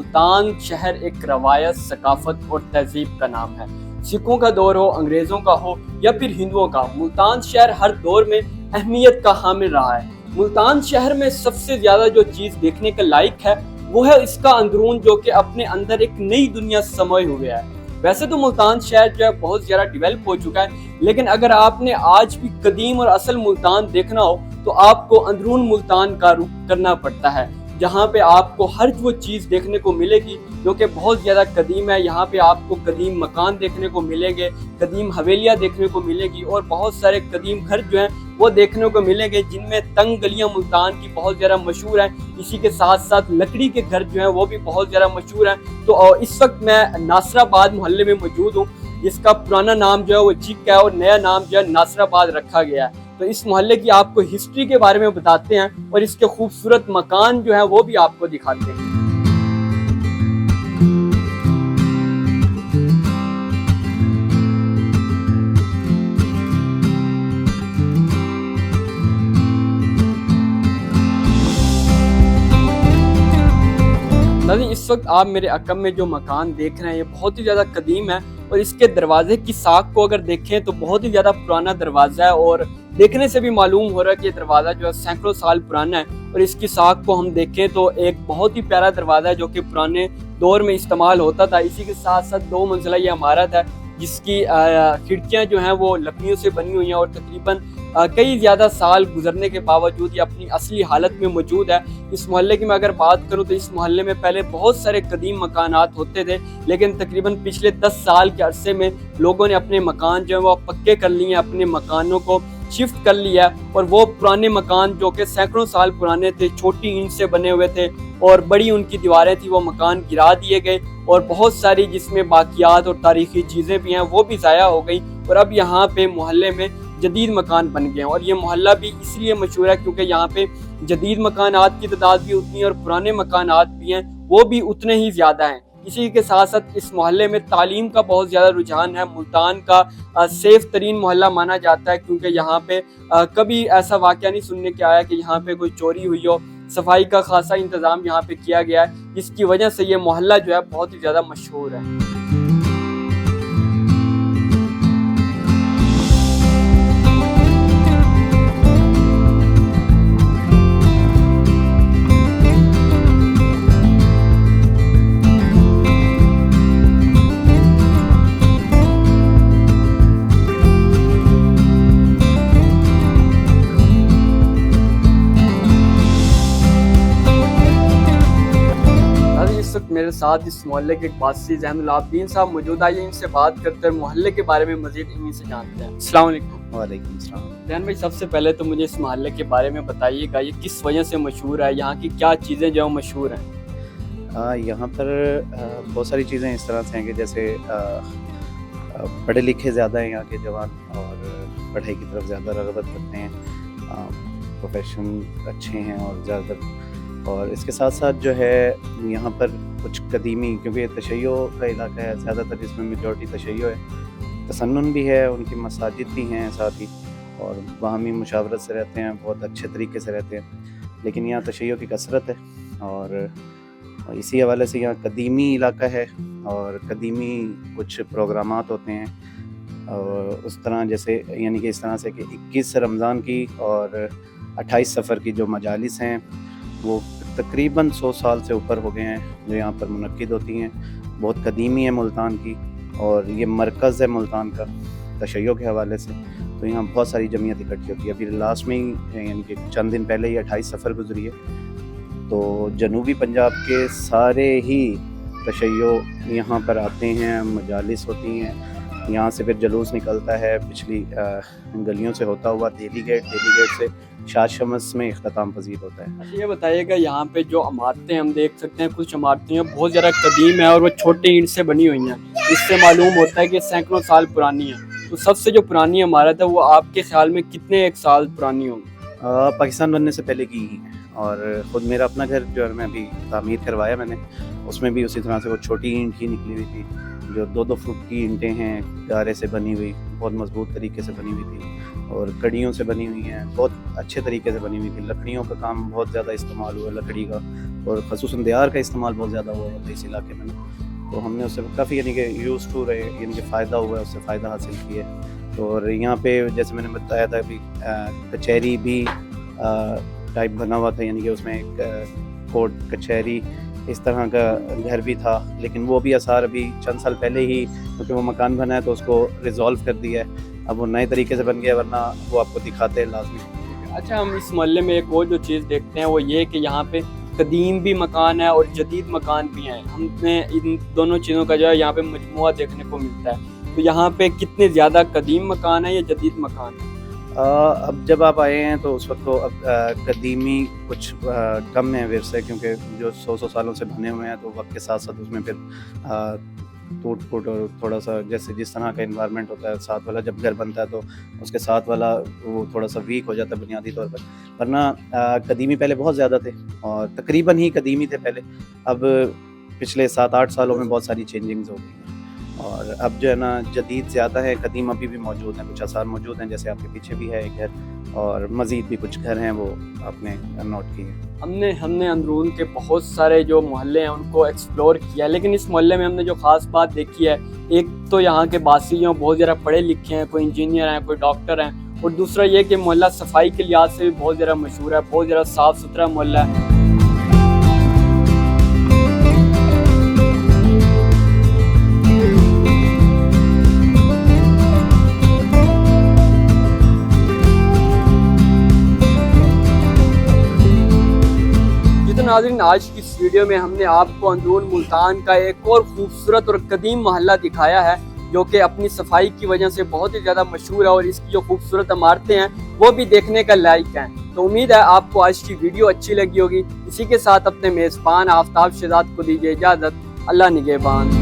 मुल्तान शहर एक रवायत, सकाफत और तहजीब का नाम है। सिखों का दौर हो, अंग्रेज़ों का हो या फिर हिंदुओं का, मुल्तान शहर हर दौर में अहमियत का हामिल रहा है। मुल्तान शहर में सबसे ज़्यादा जो चीज़ देखने के लायक है वो है इसका अंदरून, जो कि अपने अंदर एक नई दुनिया समाये हुए है। वैसे तो मुल्तान शहर जो है बहुत ज़्यादा डेवलप हो चुका है, लेकिन अगर आपने आज भी कदीम और असल मुल्तान देखना हो तो आपको अंदरून मुल्तान का रुख करना पड़ता है, जहाँ पे आपको हर वो चीज़ देखने को मिलेगी जो कि बहुत ज़्यादा कदीम है। यहाँ पे आपको कदीम मकान देखने को मिलेंगे, कदीम हवेलियाँ देखने को मिलेगी और बहुत सारे कदीम घर जो हैं वो देखने को मिलेंगे, जिनमें तंग गलियाँ मुल्तान की बहुत ज़्यादा मशहूर हैं। इसी के साथ साथ लकड़ी के घर जो हैं वो भी बहुत ज़्यादा मशहूर हैं। तो इस वक्त मैं नासराबाद मोहल्ले में मौजूद हूँ, जिसका पुराना नाम जो है वो चिक है और नया नाम जो है नासराबाद रखा गया है। तो इस मोहल्ले की आपको हिस्ट्री के बारे में बताते हैं और इसके खूबसूरत मकान जो है वो भी आपको दिखाते हैं। इस वक्त आप मेरे अकब में जो मकान देख रहे हैं ये बहुत ही ज़्यादा कदीम है और इसके दरवाजे की साख को अगर देखें तो बहुत ही ज़्यादा पुराना दरवाज़ा है और देखने से भी मालूम हो रहा है कि ये दरवाज़ा जो है सैकड़ों साल पुराना है। और इसकी साख को हम देखें तो एक बहुत ही प्यारा दरवाज़ा है जो कि पुराने दौर में इस्तेमाल होता था। इसी के साथ साथ 2 मंजिला ये इमारत है जिसकी खिड़कियाँ जो हैं वो लकड़ियों से बनी हुई हैं और तकरीबन कई ज़्यादा साल गुजरने के बावजूद ये अपनी असली हालत में मौजूद है। इस मोहल्ले की मैं अगर बात करूं तो इस मोहल्ले में पहले बहुत सारे कदीम मकानात होते थे, लेकिन तकरीबन पिछले 10 साल के अरसे में लोगों ने अपने मकान जो है वो पक्के कर लिए, अपने मकानों को शिफ्ट कर लिया और वो पुराने मकान जो कि सैकड़ों साल पुराने थे, छोटी ईंट से बने हुए थे और बड़ी उनकी दीवारें थी, वो मकान गिरा दिए गए और बहुत सारी जिसमें बाकियात और तारीखी चीज़ें भी हैं वो भी ज़ाया हो गई और अब यहाँ पे मोहल्ले में जदीद मकान बन गए हैं। और ये मोहल्ला भी इसलिए मशहूर है क्योंकि यहाँ पे जदीद मकानात की तादाद भी उतनी है और पुराने मकानात भी हैं वो भी उतने ही ज़्यादा हैं। इसी के साथ साथ इस मोहल्ले में तालीम का बहुत ज़्यादा रुझान है। मुल्तान का सेफ तरीन मोहल्ला माना जाता है क्योंकि यहाँ पे कभी ऐसा वाक़या नहीं सुनने के आया कि यहाँ पे कोई चोरी हुई हो। सफाई का खासा इंतज़ाम यहाँ पे किया गया है, जिसकी वजह से ये मोहल्ला जो है बहुत ही ज़्यादा मशहूर है। मेरे साथ इस मोहल्ले के वासी ज़ैनुल आबदीन साहब मौजूद, आइए इनसे बात करते हैं, मोहल्ले के बारे में मज़ीद इन्हीं से जानते हैं। अस्सलाम वालेकुम। वालेकुम सलाम। ज़ैन भाई, सबसे पहले तो मुझे इस मोहल्ले के बारे में बताइएगा, ये किस वजह से मशहूर है, यहाँ की क्या चीज़ें जो मशहूर हैं? यहाँ पर बहुत सारी चीज़ें इस तरह से हैं कि जैसे पढ़े लिखे ज़्यादा हैं यहाँ के जवान और पढ़ाई की तरफ ज़्यादा रग़बत रखते हैं, प्रोफेशन अच्छे हैं और ज़्यादातर। और इसके साथ साथ जो है यहाँ पर कुछ कदीमी, क्योंकि तशय्यो का इलाका है, ज़्यादातर इसमें मेजॉरिटी तशय्यो है, तसन्नुन भी है, उनकी मसाजिद भी हैं साथ ही और बाहमी मुशावरत से रहते हैं, बहुत अच्छे तरीके से रहते हैं। लेकिन यहाँ तशय्यो की कसरत है और इसी हवाले से यहाँ कदीमी इलाका है और कदीमी कुछ प्रोग्रामात होते हैं और उस तरह जैसे यानी कि इस तरह से कि 21 रमज़ान की और 28 सफ़र की जो मजालिस हैं वो तकरीबन 100 साल से ऊपर हो गए हैं जो यहाँ पर मुनक्किद होती हैं। बहुत कदीमी है मुल्तान की और ये मरकज़ है मुल्तान का तशय्यो के हवाले से, तो यहाँ बहुत सारी जमीयत इकट्ठी होती है। अभी लास्ट में ही यानी कि चंद दिन पहले ही 28 सफ़र गुजरी है, तो जनूबी पंजाब के सारे ही तशय्यो यहाँ पर आते हैं, मजालिस होती हैं, यहाँ से फिर जुलूस निकलता है पिछली गलियों से होता हुआ दिल्ली गेट से शाद शम्स में इख्तिताम पजीर होता है। अच्छा, ये बताइएगा, यहाँ पे जो इमारतें हम देख सकते हैं, कुछ इमारतें बहुत ज़्यादा कदीम है और वो छोटे ईंट से बनी हुई हैं, इससे मालूम होता है कि सैकड़ों साल पुरानी है। तो सबसे जो पुरानी इमारत है वो आपके ख्याल में कितने एक साल पुरानी होगी? पाकिस्तान बनने से पहले की ही है और ख़ुद मेरा अपना घर जो है मैं अभी तामीर करवाया मैंने, उसमें भी उसी तरह से वो छोटी ईंट ही निकली हुई थी जो 2-2 फुट की ईंटें हैं, गारे से बनी हुई, बहुत मजबूत तरीके से बनी हुई थी और कड़ियों से बनी हुई हैं, बहुत अच्छे तरीके से बनी हुई थी। लकड़ियों का काम बहुत ज़्यादा इस्तेमाल हुआ लकड़ी का, और ख़ुसूसन दियार का इस्तेमाल बहुत ज़्यादा हुआ होता है इस इलाके में। तो हमने उससे काफ़ी यानी कि यूज़ टू रहे, यानी कि फ़ायदा हुआ है, उससे फ़ायदा हासिल किया है। और यहाँ पे जैसे मैंने बताया था अभी कचहरी भी टाइप बना हुआ था, यानी कि उसमें एक कोर्ट कचहरी इस तरह का घर भी था, लेकिन वो भी आसार अभी चंद साल पहले ही, क्योंकि वो मकान बना है तो उसको रिजॉल्व कर दिया है, अब वो नए तरीके से बन गया, वरना वो आपको दिखाते हैं लाजमी। अच्छा, हम इस मोहल्ले में एक और जो चीज़ देखते हैं वो ये कि यहाँ पे कदीम भी मकान है और जदीद मकान भी हैं। हमने इन दोनों चीज़ों का जो है यहाँ पे मजमुआ देखने को मिलता है। तो यहाँ पे कितने ज़्यादा कदीम मकान है या जदीद मकान है? अब जब आप आए हैं तो उस वक्त तो अब कदीमी कुछ कम है विरसे, क्योंकि जो 100 सालों से बने हुए हैं, तो वक्त के साथ साथ उसमें फिर टूट फूट और थोड़ा सा जैसे जिस तरह का इन्वायरमेंट होता है, साथ वाला जब घर बनता है तो उसके साथ वाला वो थोड़ा सा वीक हो जाता है बुनियादी तौर पर। वरना कदीमी पहले बहुत ज़्यादा थे और तकरीबन ही कदीमी थे पहले। अब पिछले 7-8 सालों में बहुत सारी चेंजिंग्स हो गई हैं, और अब जो है ना जदीद ज़्यादा है, कदीम अभी भी मौजूद हैं, कुछ आसार मौजूद हैं, जैसे आपके पीछे भी है एक घर, और मज़ीद भी कुछ घर हैं वो आपने नोट किए। हमने अंदरून के बहुत सारे जो मोहल्ले हैं उनको एक्सप्लोर किया, लेकिन इस मोहल्ले में हमने जो ख़ास बात देखी है, एक तो यहाँ के बासियों बहुत ज़्यादा पढ़े लिखे हैं, कोई इंजीनियर हैं, कोई डॉक्टर हैं, और दूसरा ये कि मोहल्ला सफाई के लिहाज से भी बहुत ज़्यादा मशहूर है, बहुत ज़्यादा साफ़ सुथरा मोहल्ला है। नाज़रीन, आज की इस वीडियो में हमने आपको अंदरून मुल्तान का एक और खूबसूरत और कदीम मोहल्ला दिखाया है, जो कि अपनी सफाई की वजह से बहुत ही ज़्यादा मशहूर है, और इसकी जो खूबसूरत इमारतें हैं वो भी देखने का लायक हैं। तो उम्मीद है आपको आज की वीडियो अच्छी लगी होगी। इसी के साथ अपने मेज़बान आफ्ताब शहजाद को दीजिए इजाज़त। अल्लाह निगहबान।